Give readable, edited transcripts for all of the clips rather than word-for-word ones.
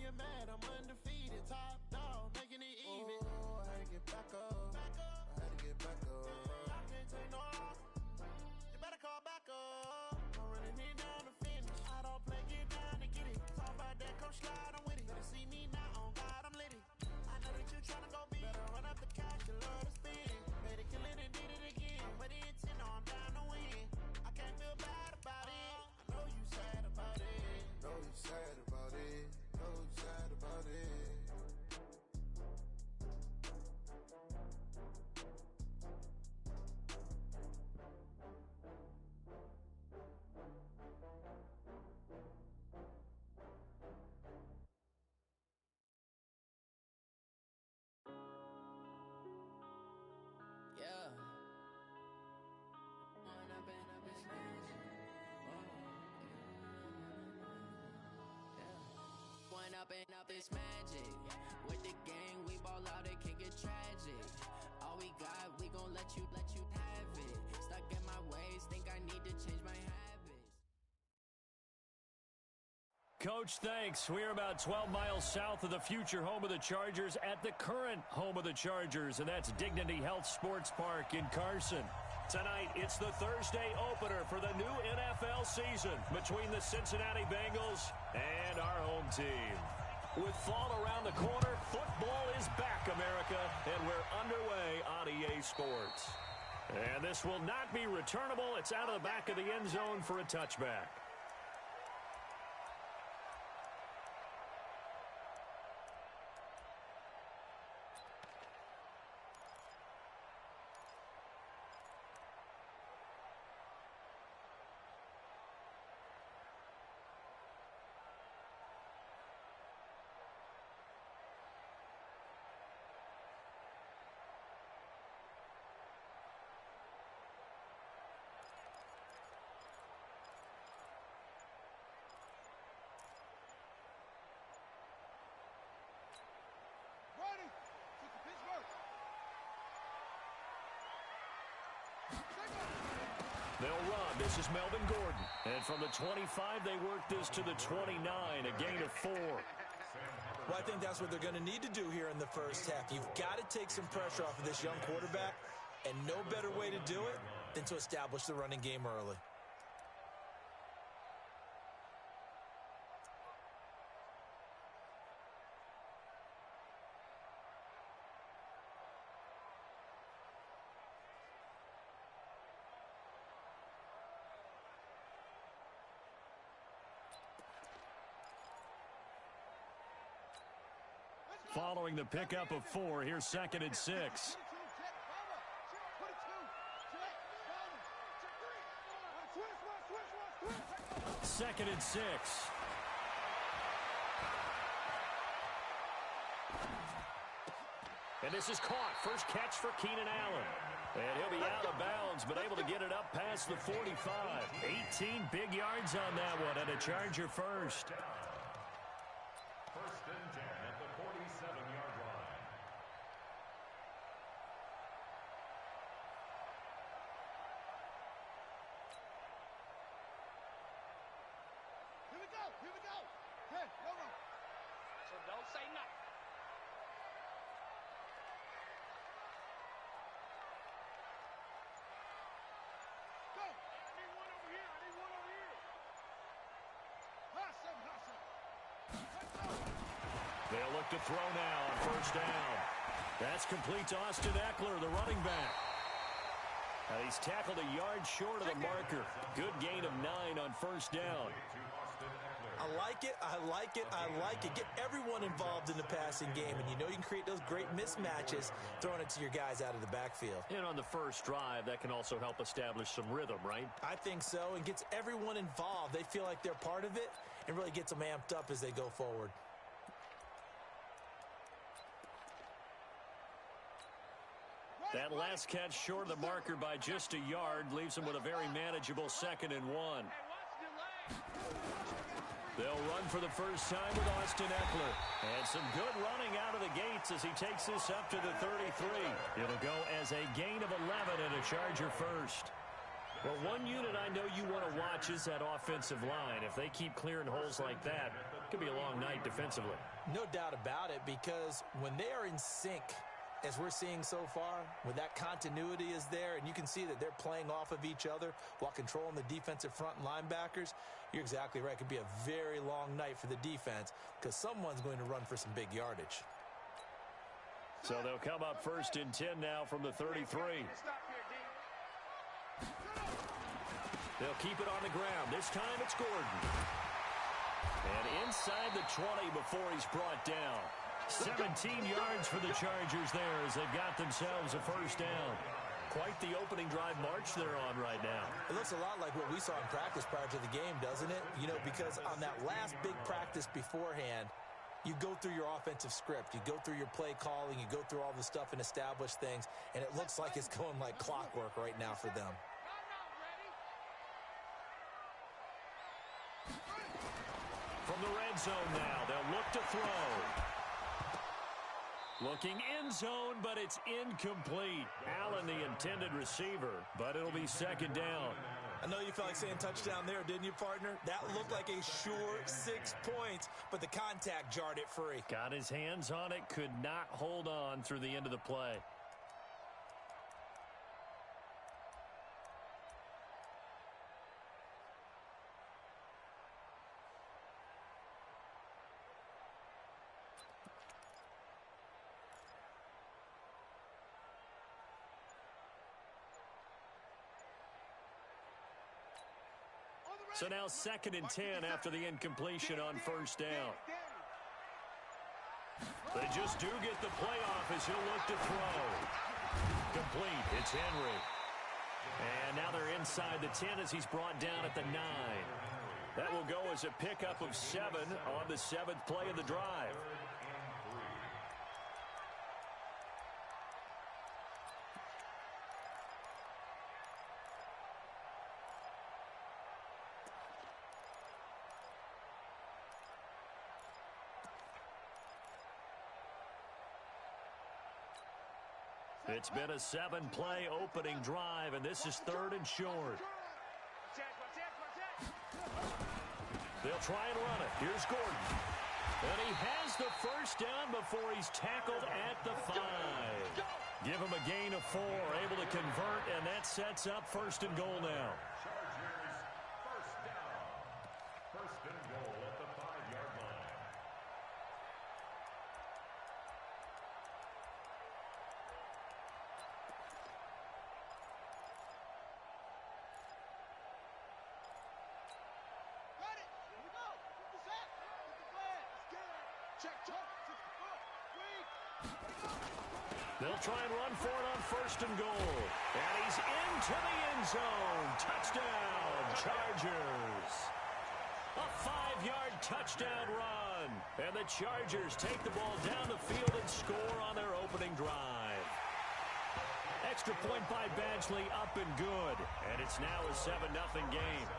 get mad, I'm undefeated. Top dog, making it even. Oh, I had to get back up. I had to get back up. I can't take no off. You better call back up. I'm running it down to finish. I don't play, get down to get it. Talk about that, come slide, I'm with it. Better see me now, on God, I'm lit it. I know that you tryna go big. Better run up the cash, you love to spin. Made it, kill it, and did it again. But the intent, no, I'm down to win. I can't feel bad about it. I know you sad about it. Know you sad about it. Know you sad about it. Up is magic. With the gang, we ball out, it can get tragic. All we got, we gon' let you have it. Stuck in my ways, think I need to change my habits. Coach, thanks. We're about 12 miles south of the future home of the Chargers at the current home of the Chargers, and that's Dignity Health Sports Park in Carson. Tonight, it's the Thursday opener for the new NFL season between the Cincinnati Bengals and our home team. With fall around the corner, football is back, America, and we're underway on EA Sports. And this will not be returnable. It's out of the back of the end zone for a touchback. They'll run. This is Melvin Gordon. And from the 25, they work this to the 29, a gain of 4. Well, I think that's what they're going to need to do here in the first half. You've got to take some pressure off of this young quarterback, and no better way to do it than to establish the running game early. Following the pickup of 4, here's 2nd and 6. Second and 6. And this is caught. First catch for Keenan Allen. And he'll be out of bounds, but able to get it up past the 45. 18 big yards on that one, and a Charger first. First and 10 at the 47-yard line. Here we go. Hey, no. So don't say nothing. Go. I need one over here. Hustle. They'll look to throw now on first down. That's complete to Austin Eckler, the running back. And he's tackled a yard short of the marker. Good gain of 9 on first down. I like it. Get everyone involved in the passing game, and you know you can create those great mismatches throwing it to your guys out of the backfield. And on the first drive, that can also help establish some rhythm, right? I think so, and gets everyone involved. They feel like they're part of it and really gets them amped up as they go forward. That last catch short of the marker by just a yard leaves him with a very manageable 2nd and 1. They'll run for the first time with Austin Eckler. And some good running out of the gates as he takes this up to the 33. It'll go as a gain of 11 and a Charger first. Well, one unit I know you want to watch is that offensive line. If they keep clearing holes like that, it could be a long night defensively. No doubt about it, because when they are in sync, as we're seeing so far, when that continuity is there, and you can see that they're playing off of each other while controlling the defensive front and linebackers, you're exactly right. It could be a very long night for the defense because someone's going to run for some big yardage. So they'll come up 1st and 10 now from the 33. They'll keep it on the ground. This time it's Gordon. And inside the 20 before he's brought down. 17 yards for the Chargers there as they've got themselves a 1st down. Quite the opening drive march they're on right now. It looks a lot like what we saw in practice prior to the game, doesn't it? You know, because on that last big practice beforehand, you go through your offensive script, you go through your play calling, you go through all the stuff and establish things, and it looks like it's going like clockwork right now for them. From the red zone now, they'll look to throw. Looking in zone, but it's incomplete. Allen, the intended receiver, but it'll be 2nd down. I know you felt like saying touchdown there, didn't you, partner? That looked like a sure 6 points, but the contact jarred it free. Got his hands on it, could not hold on through the end of the play. So now 2nd and 10 after the incompletion on 1st down. They just do get the playoff as he'll look to throw. Complete. It's Henry. And now they're inside the 10 as he's brought down at the 9. That will go as a pickup of 7 on the 7th play of the drive. It's been a 7-play opening drive, and this is 3rd and short. They'll try and run it. Here's Gordon. And he has the 1st down before he's tackled at the 5. Give him a gain of 4, able to convert, and that sets up 1st and goal now. First and goal at the 5-yard line. They'll try and run for it on 1st and goal. And he's into the end zone. Touchdown, Chargers. A 5-yard touchdown run. And the Chargers take the ball down the field and score on their opening drive. Extra point by Badgley, up and good. And it's now a 7-0 game.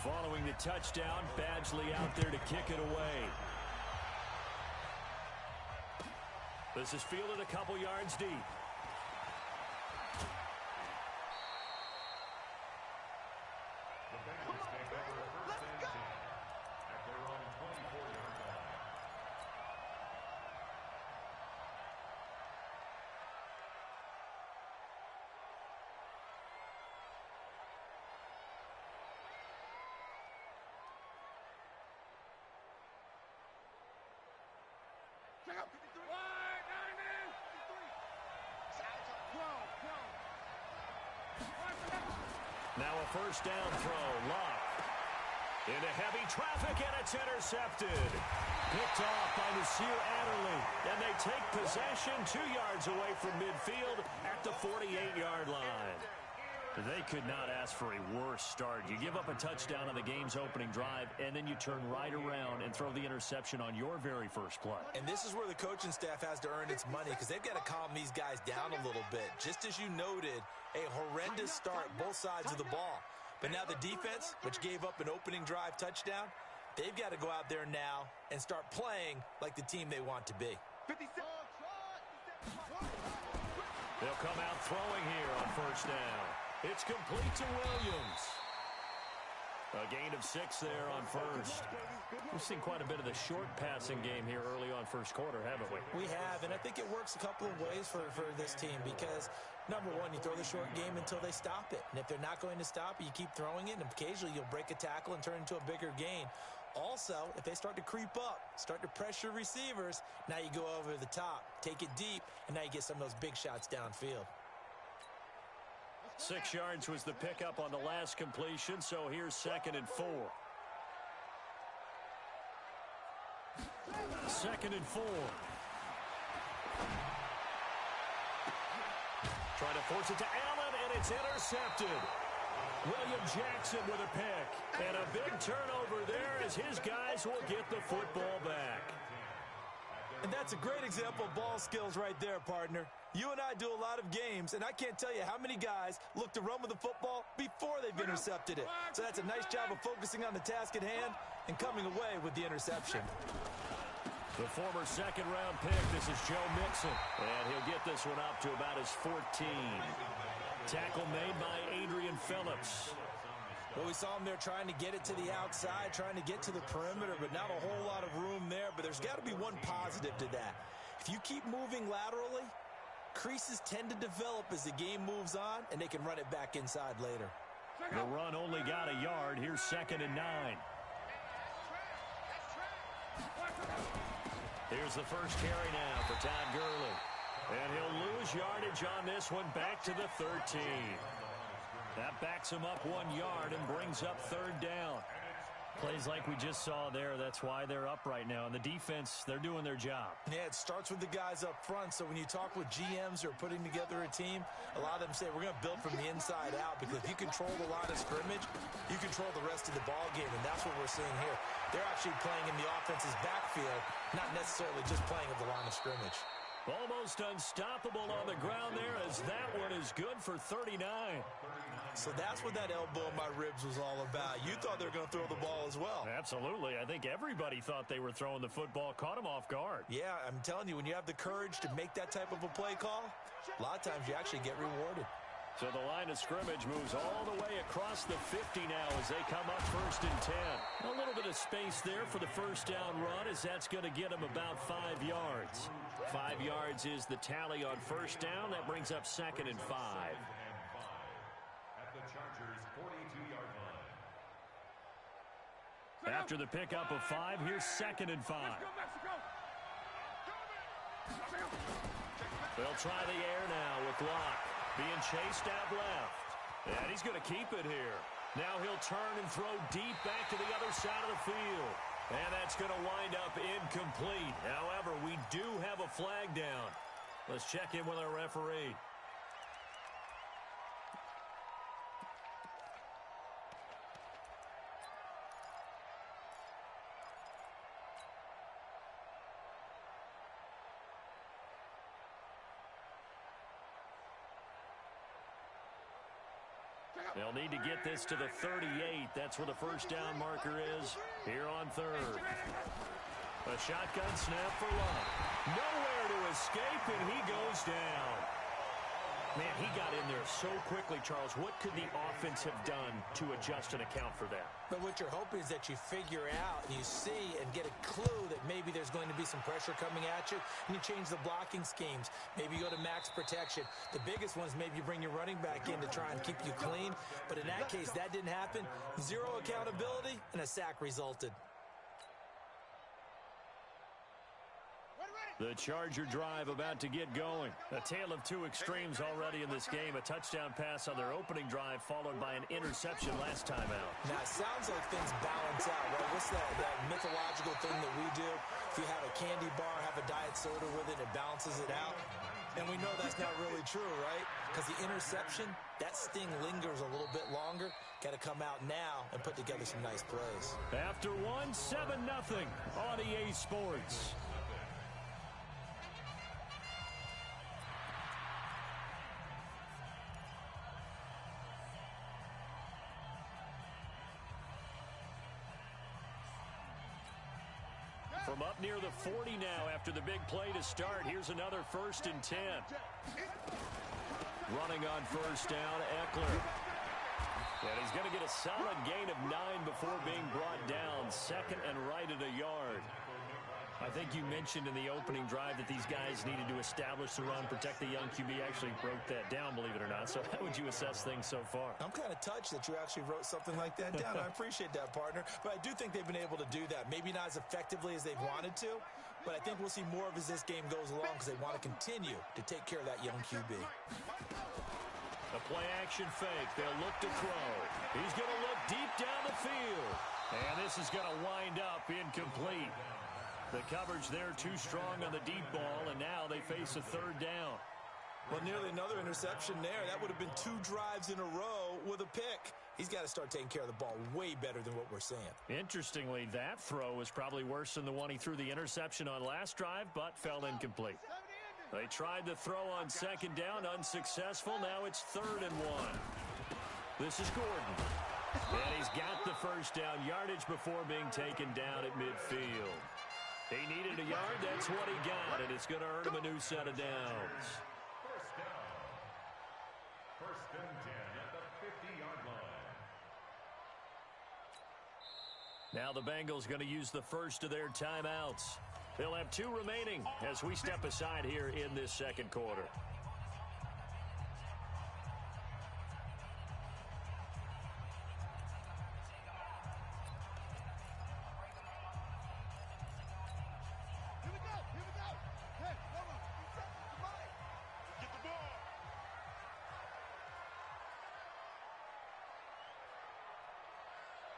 Following the touchdown, Badgley out there to kick it away. This is fielded a couple yards deep. The Bengals take over 1st and 10 at their own 24-yard line. Check out 53. Now a 1st down throw. Locke into heavy traffic, and it's intercepted. Picked off by Nasir Adderley. And they take possession 2 yards away from midfield at the 48-yard line. They could not ask for a worse start. You give up a touchdown on the game's opening drive, and then you turn right around and throw the interception on your very first play. And this is where the coaching staff has to earn its money because they've got to calm these guys down a little bit. Just as you noted, a horrendous start both sides of the ball. But now the defense, which gave up an opening drive touchdown, they've got to go out there now and start playing like the team they want to be. 57. They'll come out throwing here on first down. It's complete to Williams. A gain of 6 there on first. We've seen quite a bit of the short passing game here early on first quarter, haven't we? We have, and I think it works a couple of ways for this team because, number one, you throw the short game until they stop it. And if they're not going to stop it, you keep throwing it, and occasionally you'll break a tackle and turn it into a bigger gain. Also, if they start to creep up, start to pressure receivers, now you go over the top, take it deep, and now you get some of those big shots downfield. 6 yards was the pickup on the last completion, so here's 2nd and 4. 2nd and 4. Trying to force it to Allen, and it's intercepted. William Jackson with a pick. And a big turnover there as his guys will get the football back. And that's a great example of ball skills right there, partner. You and I do a lot of games, and I can't tell you how many guys look to run with the football before they've intercepted it. So that's a nice job of focusing on the task at hand and coming away with the interception. The former 2nd-round pick, this is Joe Mixon. And he'll get this one up to about his 14. Tackle made by Adrian Phillips. Well, we saw him there trying to get it to the outside, trying to get to the perimeter, but not a whole lot of room there. But there's got to be one positive to that. If you keep moving laterally, creases tend to develop as the game moves on, and they can run it back inside later. The run only got a yard. Here's 2nd and 9. Here's the first carry now for Todd Gurley. And he'll lose yardage on this one back to the 13. That backs him up 1 yard and brings up 3rd down. Plays like we just saw there, that's why they're up right now. And the defense, they're doing their job. Yeah, it starts with the guys up front. So when you talk with GMs who are putting together a team, a lot of them say we're going to build from the inside out, because if you control the line of scrimmage, you control the rest of the ball game, and that's what we're seeing here. They're actually playing in the offense's backfield, not necessarily just playing at the line of scrimmage. Almost unstoppable on the ground there, as that one is good for 39. So that's what that elbow in my ribs was all about. You thought they were going to throw the ball as well. Absolutely. I think everybody thought they were throwing the football, caught him off guard. Yeah, I'm telling you, when you have the courage to make that type of a play call, a lot of times you actually get rewarded. So the line of scrimmage moves all the way across the 50 now as they come up 1st and 10. A little bit of space there for the first down run, as that's going to get them about 5 yards. 5 yards is the tally on first down. That brings up 2nd and 5. At the Chargers' 42-yard line. After the pickup of 5, here's 2nd and 5. They'll try the air now with Locke. Being chased out left. And he's going to keep it here. Now he'll turn and throw deep back to the other side of the field. And that's going to wind up incomplete. However, we do have a flag down. Let's check in with our referee. They'll need to get this to the 38. That's where the first down marker is here on 3rd. A shotgun snap for Love. Nowhere to escape, and he goes down. Man, he got in there so quickly, Charles. What could the offense have done to adjust and account for that? But what you're hoping is that you figure out, and you see and get a clue that maybe there's going to be some pressure coming at you, and you change the blocking schemes. Maybe you go to max protection. The biggest one is maybe you bring your running back in to try and keep you clean. But in that case, that didn't happen. 0 accountability, and a sack resulted. The Charger drive about to get going. A tale of two extremes already in this game. A touchdown pass on their opening drive, followed by an interception last time out. Now, it sounds like things balance out, right? What's that mythological thing that we do? If you have a candy bar, have a diet soda with it, it balances it out. And we know that's not really true, right? Because the interception, that sting lingers a little bit longer. Got to come out now and put together some nice plays. After 7-0 on EA Sports. From up near the 40 now after the big play to start. Here's another 1st and 10. Running on first down, Eckler. And he's going to get a solid gain of 9 before being brought down. Second and right at a yard. I think you mentioned in the opening drive that these guys needed to establish the run, protect the young QB. Actually broke that down, believe it or not. So how would you assess things so far? I'm kind of touched that you actually wrote something like that down. I appreciate that, partner. But I do think they've been able to do that. Maybe not as effectively as they've wanted to, but I think we'll see more of as this game goes along because they want to continue to take care of that young QB. A play-action fake. They'll look to throw. He's going to look deep down the field. And this is going to wind up incomplete. The coverage there too strong on the deep ball, and now they face a third down. Well, nearly another interception there. That would have been 2 drives in a row with a pick. He's got to start taking care of the ball way better than what we're seeing. Interestingly, that throw was probably worse than the one he threw the interception on last drive, but fell incomplete. They tried the throw on second down, unsuccessful. Now it's 3rd and 1. This is Gordon. And he's got the first down yardage before being taken down at midfield. He needed a yard. That's what he got, and it's going to earn him a new set of downs. First down. 1st and 10 at the 50-yard line. Now the Bengals going to use the first of their timeouts. They'll have 2 remaining as we step aside here in this second quarter.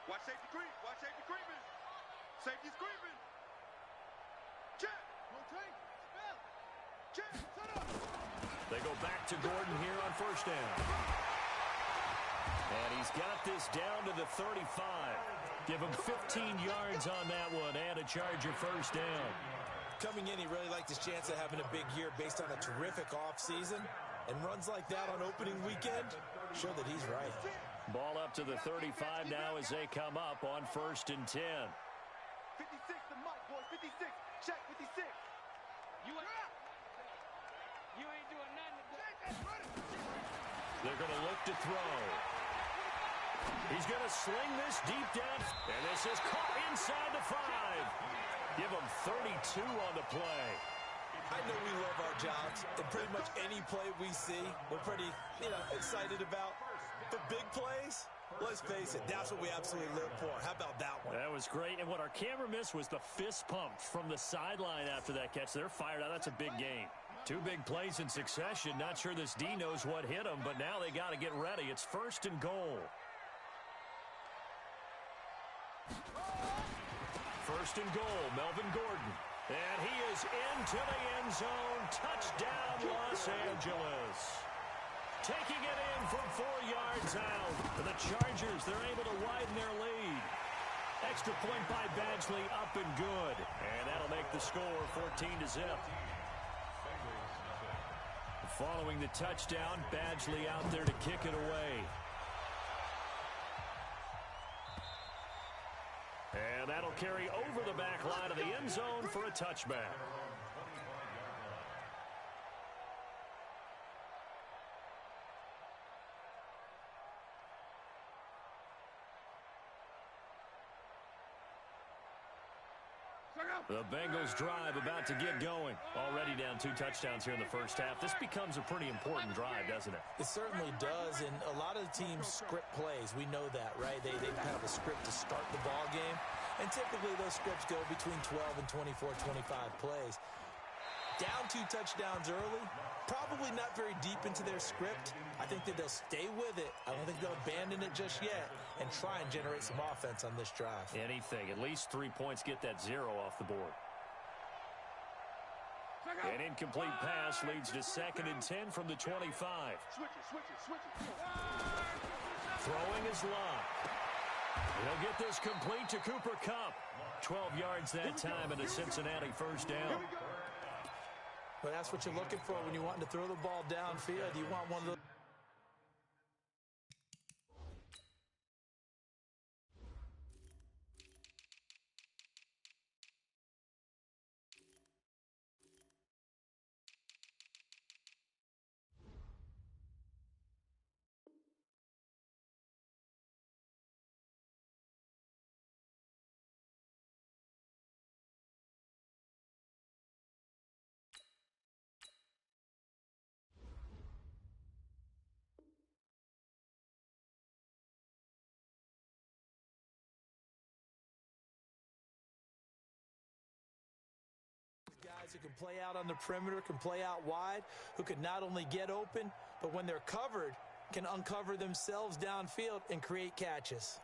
Watch safety creep. Watch safety creeping. Safety's creeping. Check. Rotate. Spell. Check. Set up. They go back to Gordon here on first down. And he's got this down to the 35. Give him 15 yards on that one and a Charger first down. Coming in, he really liked his chance of having a big year based on a terrific offseason. And runs like that on opening weekend show that he's right. Ball up to the 35 now as they come up on 1st and 10. 56 the mic, boys. 56. Check 56. You ain't doing nothing today. They're going to look to throw. He's going to sling this deep down. And this is caught inside the 5. Give him 32 on the play. I know we love our jobs, and pretty much any play we see, we're pretty, excited about. The big plays, let's face it, that's what we absolutely live for. How about that one? That was great, and what our camera missed was the fist pump from the sideline after that catch. They're fired out. That's a big game. 2 big plays in succession. Not sure this D knows what hit him, but now they got to get ready. It's 1st and goal. 1st and goal, Melvin Gordon. And he is into the end zone. Touchdown, Los Angeles. Taking it in from 4 yards out. For the Chargers, they're able to widen their lead. Extra point by Badgley, up and good. And that'll make the score 14-0. Following the touchdown, Badgley out there to kick it away. And that'll carry over the back line of the end zone for a touchback. The Bengals drive about to get going. Already down 2 touchdowns here in the first half. This becomes a pretty important drive, doesn't it? It certainly does, and a lot of the teams script plays. We know that, right? They have a script to start the ball game, and typically those scripts go between 12 and 24, 25 plays. Down 2 touchdowns early, probably not very deep into their script. I think that they'll stay with it. I don't think they'll abandon it just yet and try and generate some offense on this drive. Anything. At least 3 points, get that 0 off the board. An incomplete pass leads to 2nd and 10 from the 25. Switch it. Throwing is locked. He'll get this complete to Cooper Kupp. 12 yards that time and a Cincinnati first down. But that's what you're looking for when you're wanting to throw the ball downfield. You want one of those. play out on the perimeter, can play out wide, who can not only get open, but when they're covered, can uncover themselves downfield and create catches.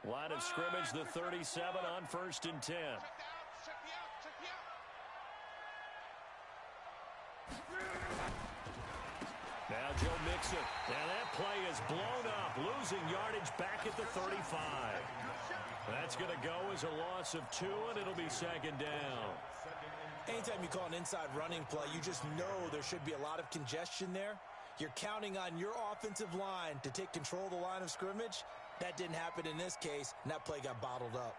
Line of scrimmage, the 37 on 1st and 10. Now Joe Mixon. And that play is blown up, losing yardage back at the 35. That's going to go as a loss of 2, and it'll be 2nd down. Anytime you call an inside running play, you just know there should be a lot of congestion there. You're counting on your offensive line to take control of the line of scrimmage. That didn't happen in this case, and that play got bottled up.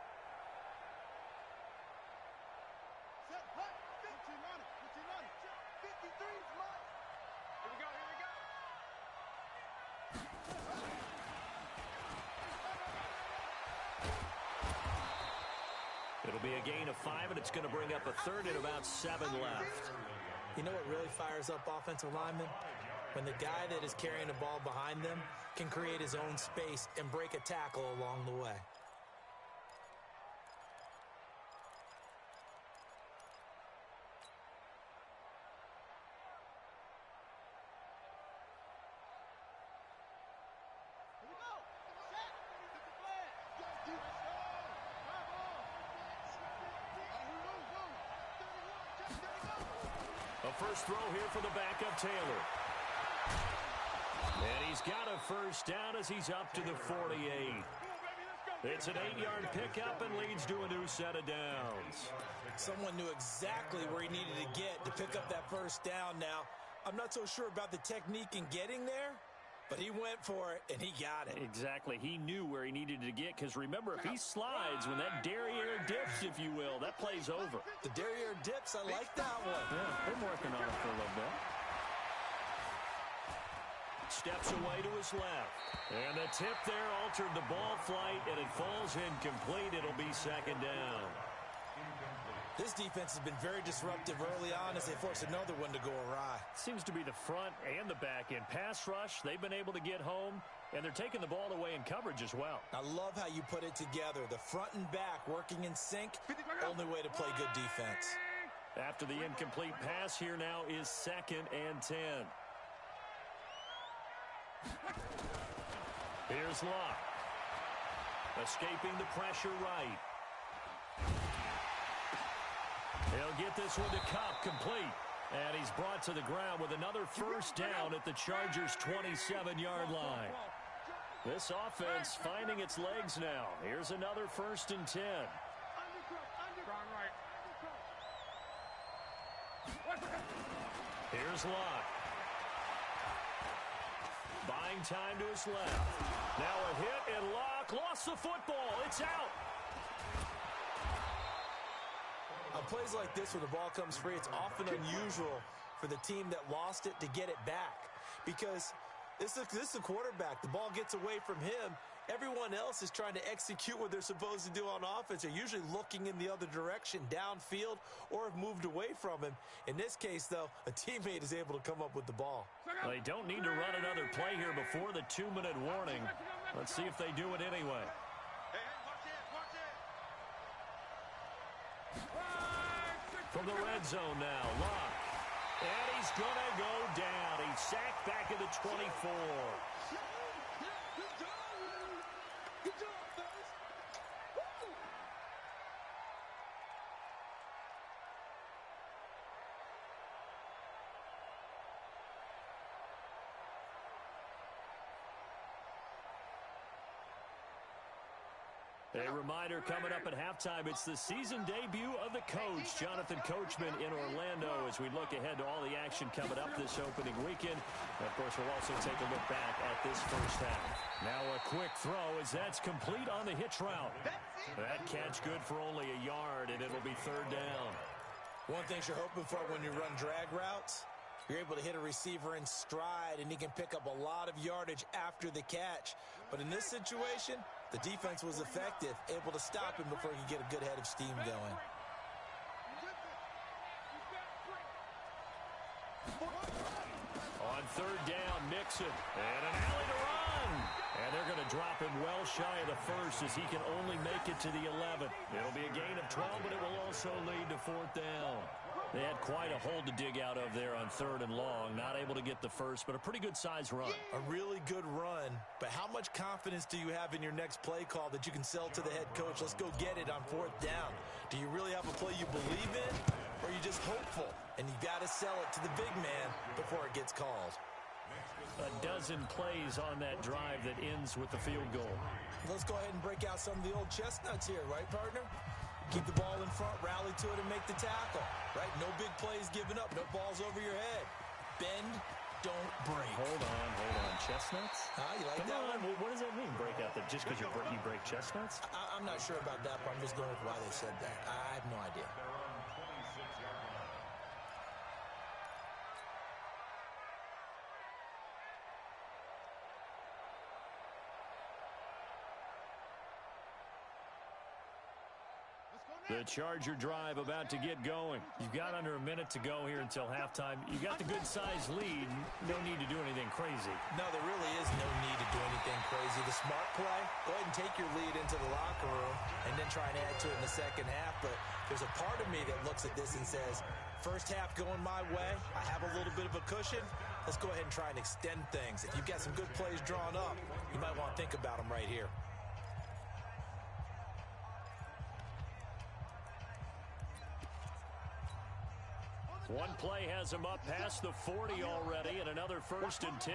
It'll be a gain of 5, and it's going to bring up a 3rd and about 7 left. You know what really fires up offensive linemen? When the guy that is carrying the ball behind them can create his own space and break a tackle along the way. A first throw here for the backup Taylor. And he's got a first down as he's up to the 48. It's an 8-yard pickup and leads to a new set of downs. Someone knew exactly where he needed to get to pick up that first down now. I'm not so sure about the technique in getting there, but he went for it, and he got it. Exactly. He knew where he needed to get, because remember, if he slides, when that derriere dips, if you will, that play's over. The derriere dips, I like that one. Yeah, been working on it for a little bit. Steps away to his left. And the tip there altered the ball flight, and it falls incomplete. It'll be 2nd down. This defense has been very disruptive early on as they force another one to go awry. Seems to be the front and the back end. Pass rush, they've been able to get home, and they're taking the ball away in coverage as well. I love how you put it together. The front and back working in sync, only way to play good defense. After the incomplete pass, here now is 2nd and 10. Here's Locke. Escaping the pressure right. He'll get this one to Cup, complete. And he's brought to the ground with another first down at the Chargers' 27-yard line. This offense finding its legs now. Here's another 1st and 10. Here's Locke. Buying time to his left. Now a hit, and Locke lost the football. It's out. On plays like this where the ball comes free, it's often unusual for the team that lost it to get it back. Because this is a quarterback. The ball gets away from him. Everyone else is trying to execute what they're supposed to do on offense. They're usually looking in the other direction, downfield, or have moved away from him. In this case, though, a teammate is able to come up with the ball. Well, they don't need to run another play here before the 2-minute warning. Let's see if they do it anyway. From the red zone now, Locke. And he's going to go down. He's sacked back at the 24. A reminder coming up at halftime, it's the season debut of the coach, Jonathan Coachman, in Orlando, as we look ahead to all the action coming up this opening weekend. And of course, we'll also take a look back at this first half. Now a quick throw as that's complete on the hitch route. That catch good for only a yard, and it'll be 3rd down. One thing you're hoping for when you run drag routes, you're able to hit a receiver in stride, and he can pick up a lot of yardage after the catch. But in this situation, the defense was effective, able to stop him before he could get a good head of steam going. On 3rd down, Mixon. And an alley to run. And they're going to drop him well shy of the first as he can only make it to the 11. It'll be a gain of 12, but it will also lead to 4th down. They had quite a hole to dig out of there on 3rd and long. Not able to get the first, but a pretty good-sized run. A really good run, but how much confidence do you have in your next play call that you can sell to the head coach? Let's go get it on 4th down. Do you really have a play you believe in, or are you just hopeful? And you got to sell it to the big man before it gets called. A dozen plays on that drive that ends with the field goal. Let's go ahead and break out some of the old chestnuts here, right, partner? Keep the ball in front, rally to it, and make the tackle, right? No big plays given up, no balls over your head. Bend, don't break. Hold on. Chestnuts? You like Come that on. one? Well, what does that mean, break out? Just because you break chestnuts? I'm not sure about that, but I'm just going with why they said that. I have no idea. The Charger drive about to get going. You've got under a minute to go here until halftime. You got the good-sized lead. No need to do anything crazy. No, there really is no need to do anything crazy. The smart play, go ahead and take your lead into the locker room and then try and add to it in the second half. But there's a part of me that looks at this and says, first half going my way, I have a little bit of a cushion. Let's go ahead and try and extend things. If you've got some good plays drawn up, you might want to think about them right here. One play has him up past the 40 already, and another 1st and 10.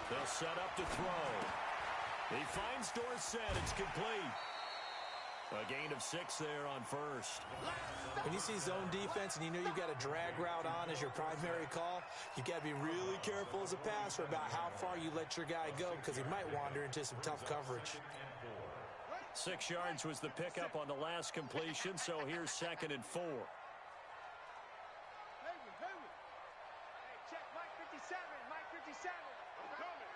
They'll set up to throw. He finds Dorsett. It's complete. A gain of 6 there on 1st. When you see zone defense and you know you've got a drag route on as your primary call, you've got to be really careful as a passer about how far you let your guy go because he might wander into some tough coverage. 6 yards was the pickup on the last completion, so here's 2nd and 4. Hey, check, Mike 57, Mike 57. I'm coming.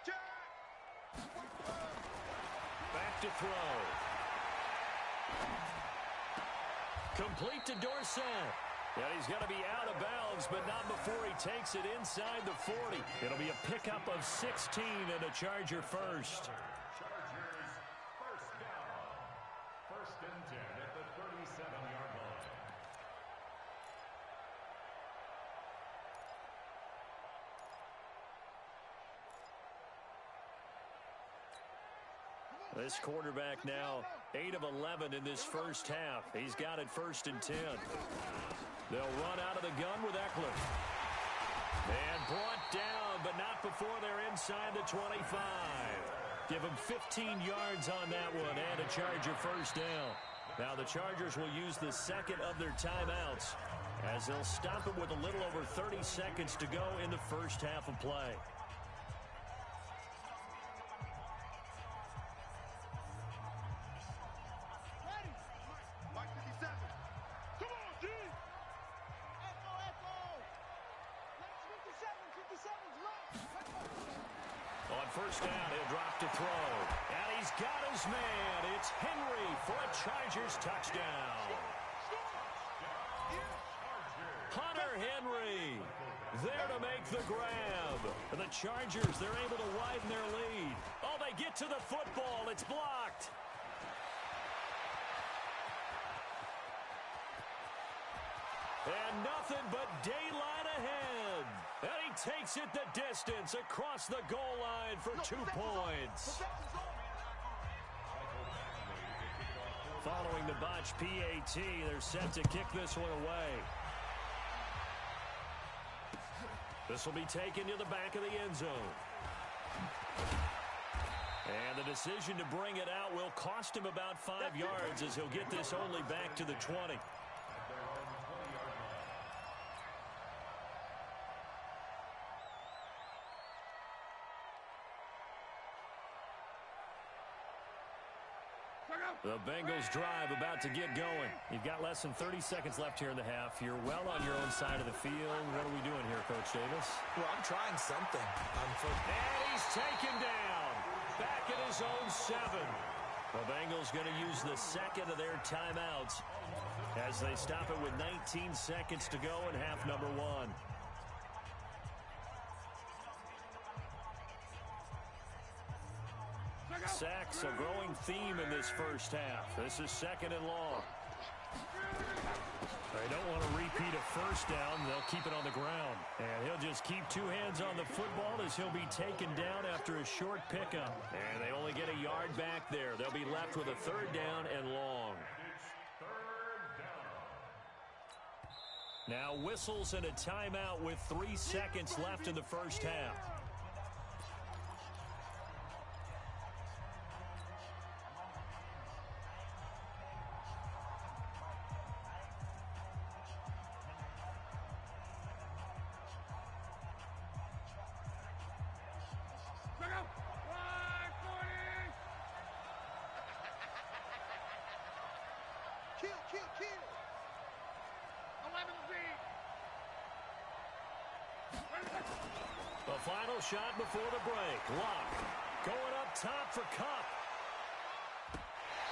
Check. Back to throw. Complete to Dorsett. And he's going to be out of bounds, but not before he takes it inside the 40. It'll be a pickup of 16 and a Charger first. Chargers first down. 1st and 10 at the 37-yard line. This quarterback now 8 of 11 in this first half. He's got it 1st and 10. They'll run out of the gun with Eckler. And brought down, but not before they're inside the 25. Give him 15 yards on that one and a Charger first down. Now the Chargers will use the 2nd of their timeouts as they'll stop it with a little over 30 seconds to go in the first half of play. First down, he'll drop to throw. And he's got his man. It's Henry for a Chargers touchdown. Hunter Henry there to make the grab. And the Chargers, they're able to widen their lead. Oh, they get to the football. It's blocked. And nothing but daylight ahead. And he takes it the distance across the goal line for 2 points. Following the botch PAT, they're set to kick this one away. This will be taken to the back of the end zone. And the decision to bring it out will cost him about 5 yards as he'll get this only back to the 20. The Bengals drive about to get going. You've got less than 30 seconds left here in the half. You're well on your own side of the field. What are we doing here, Coach Davis? Well, I'm trying something. And he's taken down. Back at his own 7. The Bengals going to use the 2nd of their timeouts as they stop it with 19 seconds to go in half number one. Sacks, a growing theme in this first half. This is second and long. They don't want to repeat a first down. They'll keep it on the ground. And he'll just keep two hands on the football as he'll be taken down after a short pickup. And they only get a yard back there. They'll be left with a third down and long. Now whistles and a timeout with 3 seconds left in the first half. The final shot before the break. Luck going up top for Cup.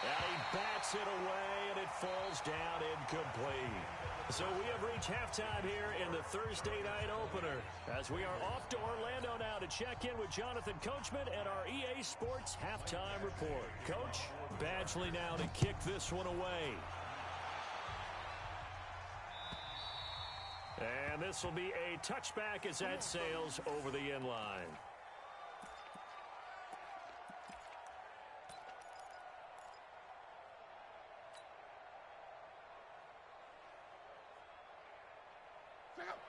And he bats it away, and it falls down incomplete. So we have reached halftime here in the Thursday night opener, as we are off to Orlando now to check in with Jonathan Coachman and our EA Sports halftime report. Coach, Badgley now to kick this one away. And this will be a touchback as that sails over the end line.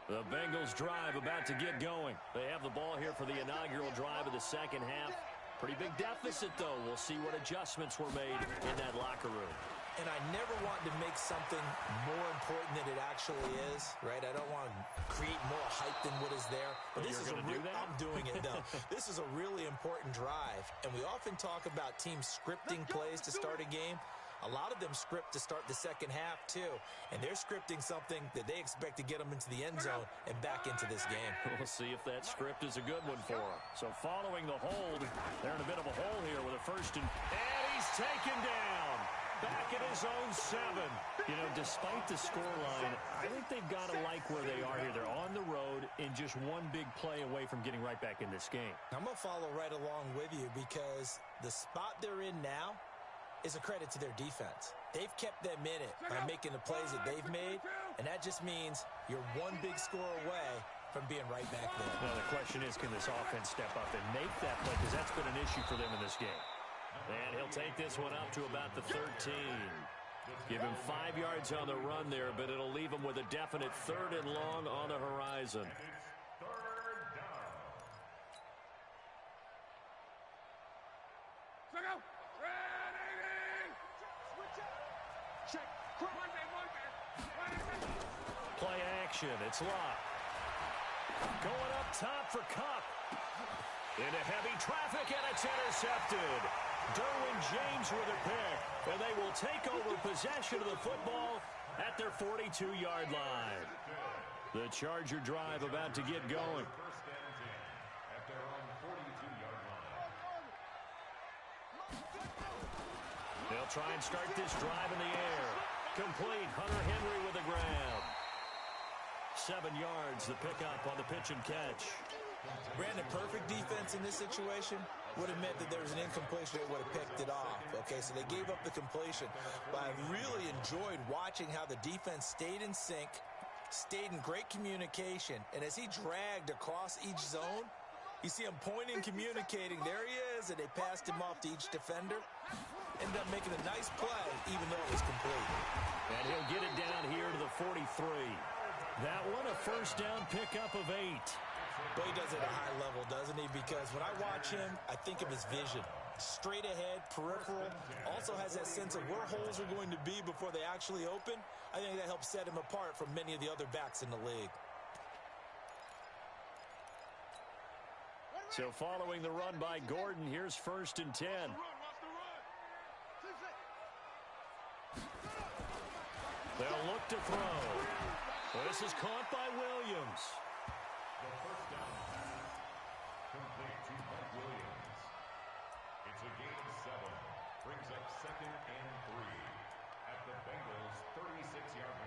The Bengals drive about to get going. They have the ball here for the inaugural drive of the second half. Pretty big deficit, though. We'll see what adjustments were made in that locker room. And I never want to make something more important than it actually is, right? I don't want to create more hype than what is there. But this is I'm doing it, though. This is a really important drive. And we often talk about teams scripting plays to start a game. A lot of them script to start the second half, too. And they're scripting something that they expect to get them into the end zone and back into this game. We'll see if that script is a good one for them. So following the hold, they're in a bit of a hole here with a first and he's taken down. Back at his own 7. You know, despite the scoreline, I think they've got to like where they are here. They're on the road and just one big play away from getting right back in this game. I'm going to follow right along with you because the spot they're in now is a credit to their defense. They've kept them in it by making the plays that they've made, and that just means you're one big score away from being right back there. Now, the question is, can this offense step up and make that play? Because that's been an issue for them in this game. And he'll take this one up to about the 13. Give him 5 yards on the run there, but it'll leave him with a definite third and long on the horizon. Play action. It's Locke. Going up top for Cup. Into heavy traffic, and it's intercepted. Derwin James with a pick, and they will take over possession of the football at their 42-yard line. The Charger drive about to get going. They'll try and start this drive in the air. Complete. Hunter Henry with the grab. 7 yards, the pickup on the pitch and catch. Brandon, perfect defense in this situation would have meant that there was an incompletion. They would have picked it off. Okay, so they gave up the completion. But I really enjoyed watching how the defense stayed in sync, stayed in great communication, and as he dragged across each zone, you see him pointing, communicating. There he is, and they passed him off to each defender. Ended up making a nice play, even though it was complete. And he'll get it down here to the 43. That one, a first down pickup of 8. But he does it at a high level, doesn't he? Because when I watch him, I think of his vision. Straight ahead, peripheral. Also has that sense of where holes are going to be before they actually open. I think that helps set him apart from many of the other backs in the league. So following the run by Gordon, here's 1st and 10. They'll look to throw. This is caught by Williams. The first down complete to Mike Williams. It's a gain of 7. Brings up 2nd and 3 at the Bengals' 30. 36-yard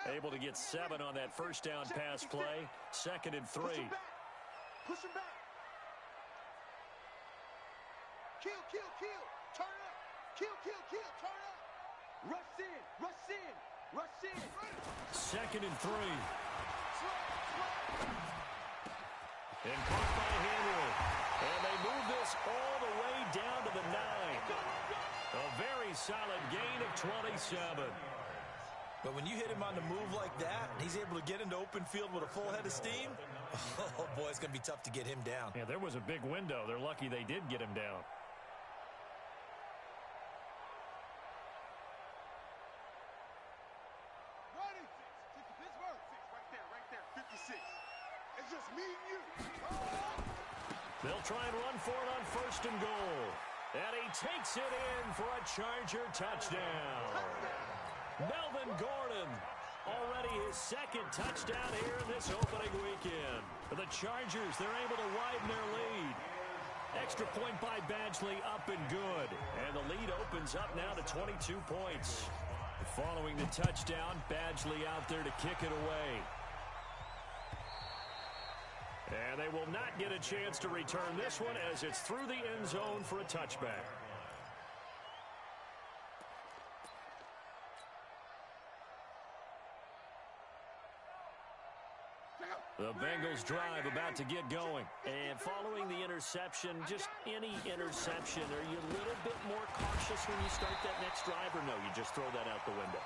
line. Able to get 7 on that first down pass play. 2nd and 3. Push him back. Kill. Turn up. Kill. Turn up. Rush in. 2nd and 3. And caught by Henry. And they move this all the way down to the 9. A very solid gain of 27. But when you hit him on the move like that, he's able to get into open field with a full head of steam. Oh, boy, it's going to be tough to get him down. Yeah, there was a big window. They're lucky they did get him down. Ready? 6 to Pittsburgh. 6 right there. 56. It's just me and you. They'll try and run for it on 1st and goal. And he takes it in for a Charger touchdown. Melvin Gordon, already his 2nd touchdown here in this opening weekend. For the Chargers, they're able to widen their lead. Extra point by Badgley, up and good. And the lead opens up now to 22 points. Following the touchdown, Badgley out there to kick it away. And they will not get a chance to return this one as it's through the end zone for a touchback. The Bengals drive about to get going. And following the interception, just any interception, are you a little bit more cautious when you start that next drive, or no, you just throw that out the window?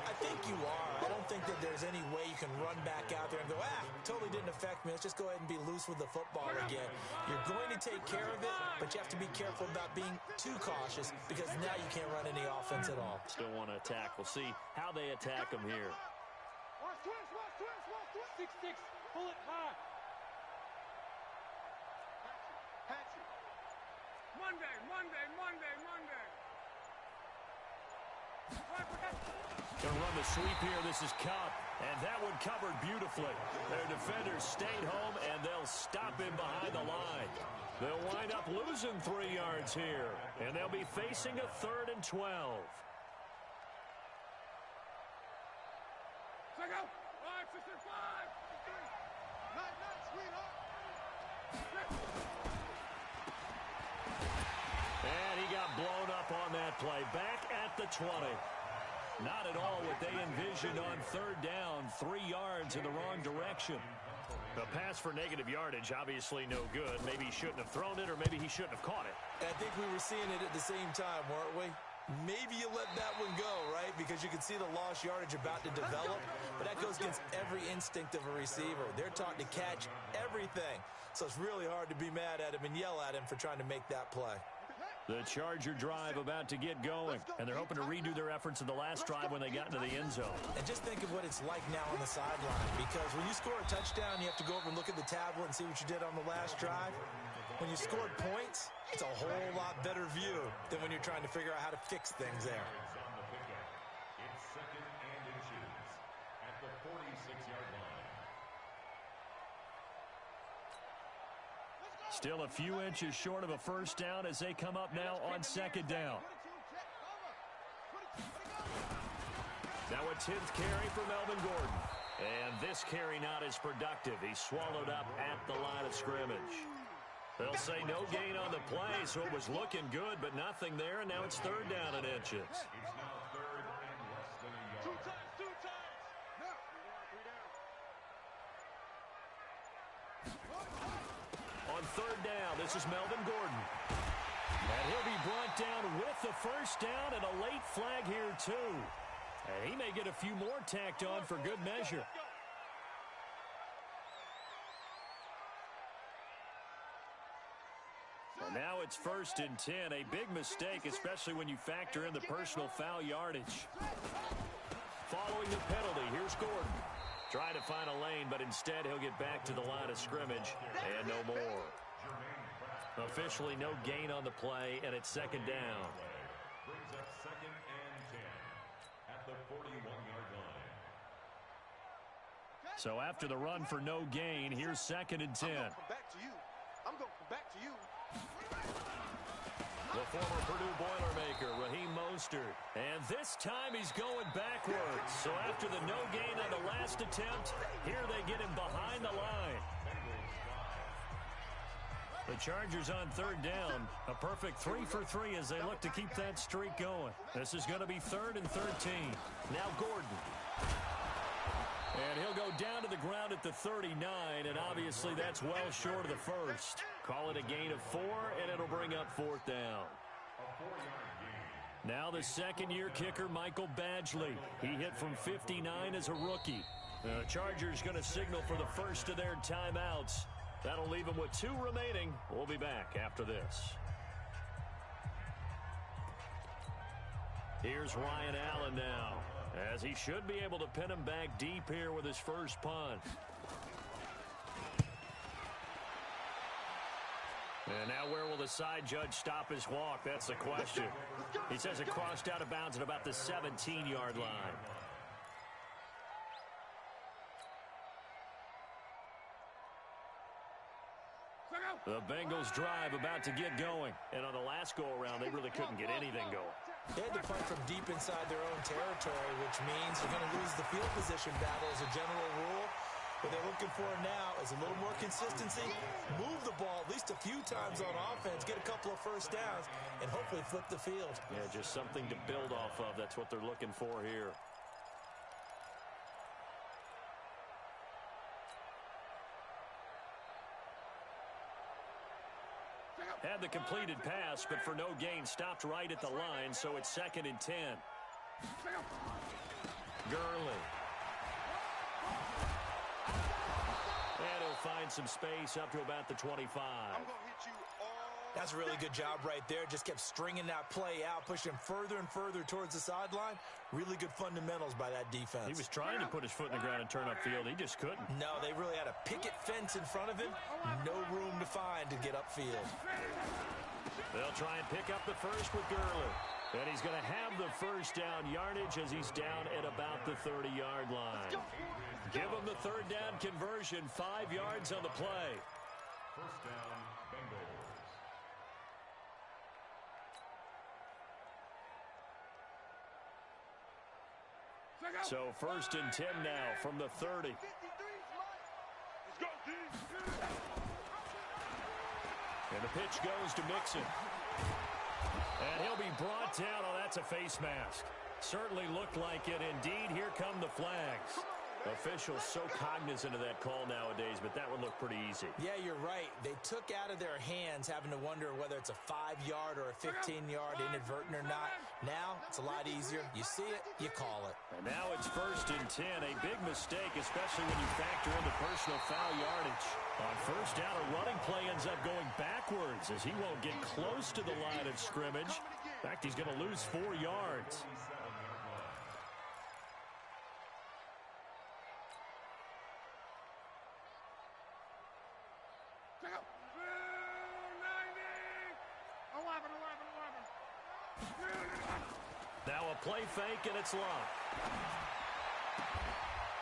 I think you are. I don't think that there's any way you can run back out there and go, totally didn't affect me. Let's just go ahead and be loose with the football again. You're going to take care of it, but you have to be careful about being too cautious because now you can't run any offense at all. Still want to attack. We'll see how they attack them here. Watch twist. 6-6. Pull it high. Patrick. Monday. Going to run the sweep here. This is Cup, and that one covered beautifully. Their defenders stayed home, and they'll stop him behind the line. They'll wind up losing 3 yards here, and they'll be facing a 3rd and 12. Check out. 5, 6, 5. Night, sweetheart. And he got blown up on that play. Back at the 20. Not at all what they envisioned on 3rd down. 3 yards in the wrong direction. The pass for negative yardage, obviously no good. Maybe he shouldn't have thrown it, or maybe he shouldn't have caught it. I think we were seeing it at the same time, weren't we? Maybe you let that one go, right? Because you can see the lost yardage about to develop. But that goes against every instinct of a receiver. They're taught to catch everything. So it's really hard to be mad at him and yell at him for trying to make that play. The Charger drive about to get going. And they're hoping to redo their efforts in the last drive when they got into the end zone. And just think of what it's like now on the sideline. Because when you score a touchdown, you have to go over and look at the tablet and see what you did on the last drive. When you scored points, it's a whole lot better view than when you're trying to figure out how to fix things there. It's 2nd and inches at the 46-yard line. Still a few inches short of a first down as they come up now on 2nd down. Now a 10th carry for Melvin Gordon. And this carry not as productive. He's swallowed up at the line of scrimmage. They'll say no gain on the play, so it was looking good, but nothing there, and now it's 3rd down and inches. It's now 3rd and less than a yard. Two times. Now, 3 down. On 3rd down, this is Melvin Gordon. And he'll be brought down with the first down and a late flag here, too. And he may get a few more tacked on for good measure. And now it's 1st and 10. A big mistake, especially when you factor in the personal foul yardage. Following the penalty, here's Gordon. Trying to find a lane, but instead he'll get back to the line of scrimmage. And no more. Officially no gain on the play, and it's 2nd down. Brings up 2nd and 10 at the 41-yard line. So after the run for no gain, here's 2nd and 10. Back to you. I'm going back to you. The former Purdue Boilermaker, Raheem Mostert. And this time he's going backwards. So after the no gain on the last attempt, here they get him behind the line. The Chargers on third down. A perfect 3 for 3 as they look to keep that streak going. This is going to be 3rd and 13. Now Gordon. And he'll go down to the ground at the 39, and obviously that's well short of the first. Call it a gain of 4, and it'll bring up 4th down. Now the second-year kicker, Michael Badgley. He hit from 59 as a rookie. The Chargers going to signal for the first of their timeouts. That'll leave them with 2 remaining. We'll be back after this. Here's Ryan Allen now, as he should be able to pin him back deep here with his first punt. And now where will the side judge stop his walk? That's the question. He says it crossed out of bounds at about the 17-yard line. The Bengals drive about to get going. And on the last go-around, they really couldn't get anything going. They had to punt from deep inside their own territory, which means you're going to lose the field position battle as a general rule. What they're looking for now is a little more consistency, move the ball at least a few times on offense, get a couple of first downs, and hopefully flip the field. Yeah, just something to build off of. That's what they're looking for here. Had the completed pass, but for no gain, stopped right at the line, so it's 2nd and 10. Gurley. And he'll find some space up to about the 25. That's a really good job right there. Just kept stringing that play out, pushing further and further towards the sideline. Really good fundamentals by that defense. He was trying to put his foot in the ground and turn upfield. He just couldn't. No, they really had a picket fence in front of him. No room to find to get upfield. They'll try and pick up the first with Gurley. And he's going to have the first down yardage as he's down at about the 30-yard line. Give him the 3rd down conversion, 5 yards on the play. First down, Bengals. So 1st and 10 now from the 30. And the pitch goes to Mixon. And he'll be brought down. Oh, that's a face mask. Certainly looked like it. Indeed, here come the flags. Officials so cognizant of that call nowadays, but that would look pretty easy. Yeah, you're right. They took out of their hands having to wonder whether it's a 5-yard or a 15-yard inadvertent or not. Now, it's a lot easier. You see it, you call it. And now it's 1st and 10. A big mistake, especially when you factor in the personal foul yardage. On 1st down, a running play ends up going backwards as he won't get close to the line of scrimmage. In fact, he's going to lose 4 yards. Now a play fake, and it's locked.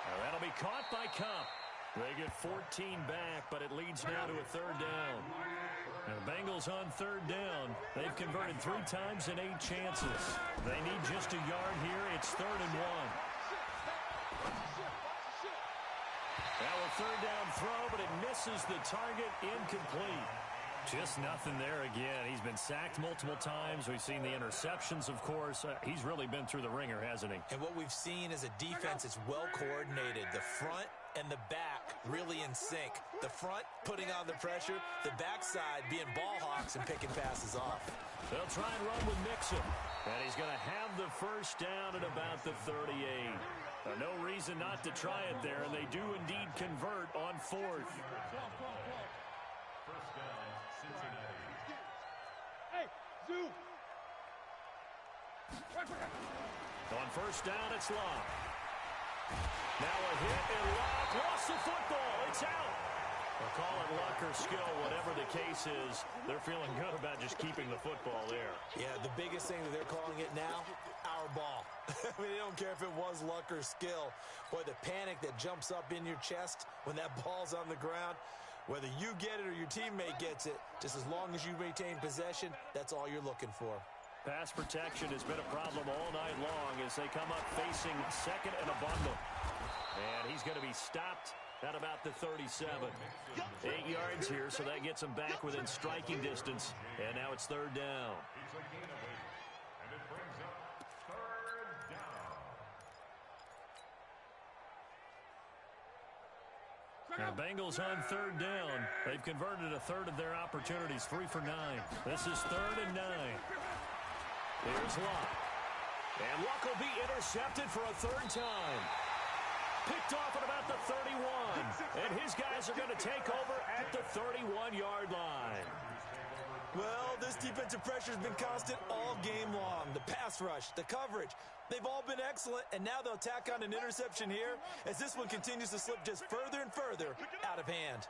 Now that'll be caught by Cup. They get 14 back, but it leads now to a 3rd down. Now the Bengals on 3rd down. They've converted 3 times in 8 chances. They need just a yard here. It's 3rd and 1. Now a 3rd down throw, but it misses the target, incomplete. Just nothing there again. He's been sacked multiple times. We've seen the interceptions, of course. He's really been through the ringer, hasn't he? And what we've seen is a defense that's well coordinated. The front and the back really in sync. The front putting on the pressure, the backside being ball hawks and picking passes off. They'll try and run with Mixon. And he's going to have the first down at about the 38. No reason not to try it there, and they do indeed convert on 4th. First down, Cincinnati. Hey, Zoo. On 1st down, it's Locke. Now a hit, and Locke lost the football. It's out. They'll call it luck or skill, whatever the case is. They're feeling good about just keeping the football there. Yeah, the biggest thing that they're calling it now, our ball. I mean, they don't care if it was luck or skill. Boy, the panic that jumps up in your chest when that ball's on the ground. Whether you get it or your teammate gets it, just as long as you maintain possession, that's all you're looking for. Pass protection has been a problem all night long as they come up facing second and a bundle. And he's going to be stopped at about the 37. 8 yards here, so that gets him back within striking distance. And now it's third down. And it brings up third down. Now, Bengals on third down. They've converted a third of their opportunities, 3 for 9. This is 3rd and 9. Here's Luck. And Luck will be intercepted for a third time. Picked off at about the 31. And his guys are going to take over at the 31-yard line. Well, this defensive pressure has been constant all game long. The pass rush, the coverage, they've all been excellent, and now they'll tack on an interception here as this one continues to slip just further and further out of hand.